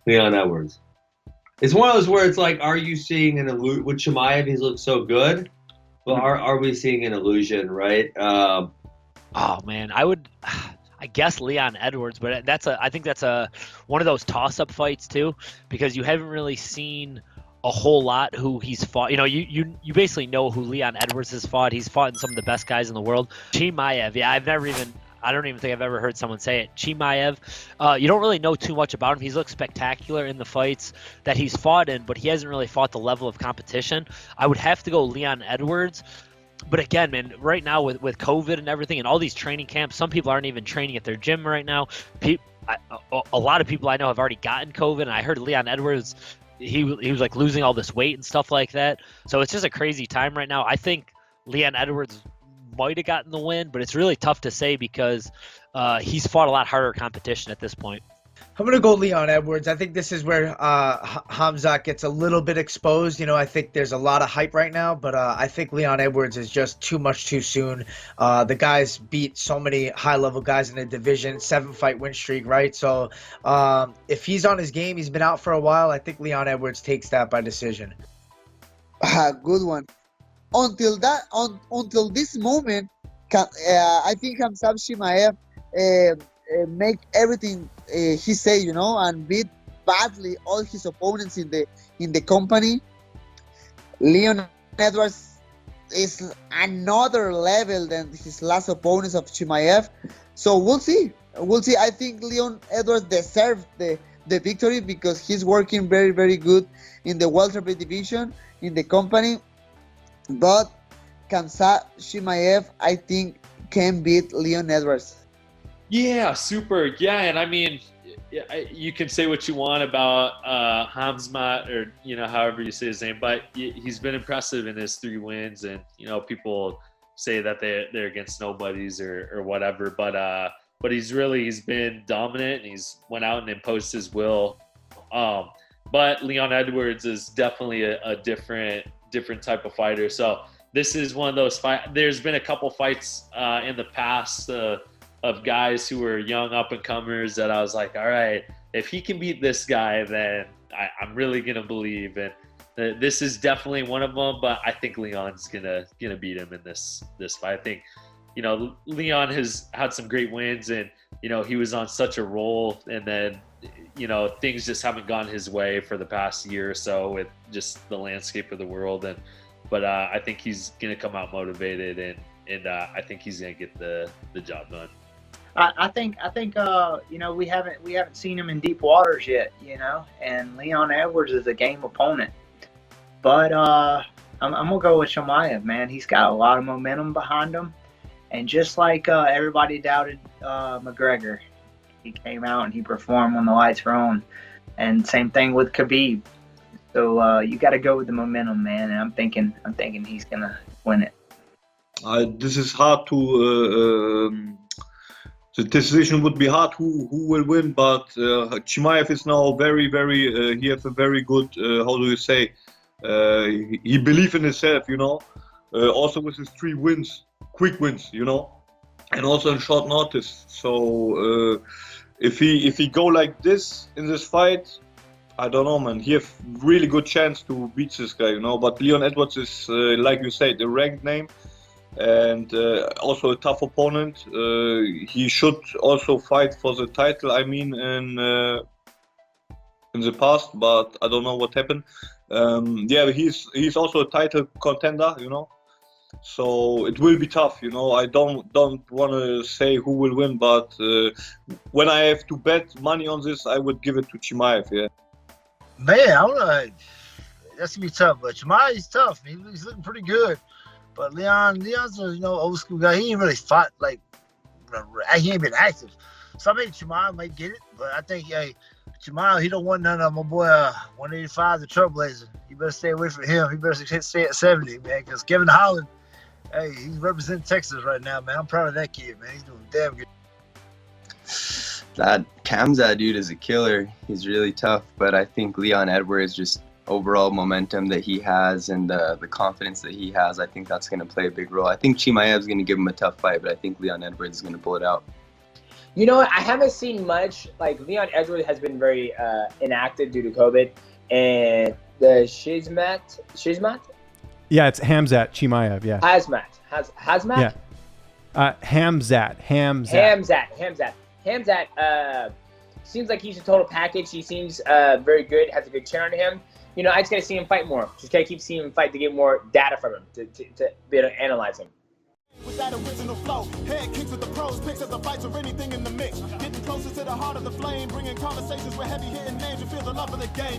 Leon Edwards. It's one of those where it's like, are you seeing an illusion with Chimaev? He's looked so good, but are we seeing an illusion, right? Oh man, I guess Leon Edwards, but I think that's one of those toss-up fights too, because you haven't really seen a whole lot who he's fought. You basically know who Leon Edwards has fought. He's fought in some of the best guys in the world. Chimaev, yeah, I don't even think I've ever heard someone say it. Chimaev, you don't really know too much about him. He's looked spectacular in the fights that he's fought in, but he hasn't really fought the level of competition. I would have to go Leon Edwards. But again, man, right now with COVID and everything and all these training camps, some people aren't even training at their gym right now. A lot of people I know have already gotten COVID, and I heard Leon Edwards, he was like losing all this weight and stuff like that. So it's just a crazy time right now. I think Leon Edwards might have gotten the win, but it's really tough to say because he's fought a lot harder competition at this point. I'm going to go Leon Edwards. I think this is where Khamzat gets a little bit exposed. I think there's a lot of hype right now, but I think Leon Edwards is just too much too soon. The guy's beat so many high-level guys in the division, 7-fight win streak, right? So if he's on his game, he's been out for a while, I think Leon Edwards takes that by decision. Good one. Until this moment, I think Khamzat Chimaev make everything he say, and beat badly all his opponents in the company. Leon Edwards is another level than his last opponents of Chimaev. So we'll see. I think Leon Edwards deserved the victory because he's working very, very good in the welterweight division in the company. But Khamzat Chimaev, I think, can beat Leon Edwards. Yeah, super. Yeah, and I mean, you can say what you want about Khamzat or however you say his name, but he's been impressive in his 3 wins, and people say that they're against nobodies or whatever, but he's been dominant and he's went out and imposed his will. But Leon Edwards is definitely a different type of fighter. So this is one of those fights. There's been a couple fights in the past of guys who were young up-and-comers that I was like, all right, if he can beat this guy, then I'm really going to believe. And this is definitely one of them, but I think Leon's gonna beat him in this fight. I think, Leon has had some great wins, and, he was on such a roll, and then, things just haven't gone his way for the past year or so with just the landscape of the world. But I think he's going to come out motivated, and I think he's going to get the job done. I think we haven't seen him in deep waters yet, and Leon Edwards is a game opponent. But I'm gonna go with Chimaev, man. He's got a lot of momentum behind him, and just like everybody doubted McGregor, he came out and he performed when the lights were on. And same thing with Khabib. So you got to go with the momentum, man. And I'm thinking he's gonna win it. This is hard to. The decision would be hard who will win, but Chimaev is now very, very. He has a very good. How do you say? He believes in himself, Also with his 3 wins, quick wins, and also in short notice. So if he go like this in this fight, I don't know, man. He has really good chance to beat this guy, But Leon Edwards is, like you said, a ranked name. And also a tough opponent. He should also fight for the title. I mean, in the past, but I don't know what happened. He's also a title contender, So it will be tough, I don't want to say who will win, but when I have to bet money on this, I would give it to Chimaev. Yeah. Man, I don't know. That's gonna be tough, but Chimaev's tough. He's looking pretty good. But Leon's a old school guy. He ain't really fought he ain't been active. So I think Chimaev might get it, but I think Chimaev, he don't want none of my boy 185, the Trailblazer. You better stay away from him. He better stay at 70, man, because Kevin Holland, he's representing Texas right now, man. I'm proud of that kid, man. He's doing damn good. That Khamzat dude is a killer. He's really tough, but I think Leon Edwards just overall momentum that he has and the confidence that he has, I think that's going to play a big role. I think Chimaev's going to give him a tough fight, but I think Leon Edwards is going to pull it out. You know what? I haven't seen much. Like Leon Edwards has been very inactive due to COVID, and the Shizmat, Yeah, it's Khamzat Chimaev. Yeah. Hazmat. Yeah. Khamzat. Seems like he's a total package. He seems very good. Has a good chin on him. You know, I just gotta see him fight more. Just gotta keep seeing him fight to get more data from him to be able to analyze him. With that original flow, head kicks with the pros, picks up the fights or anything in the mix. Getting closer to the heart of the flame, bringing conversations with heavy hitting names. You feel the love of the game.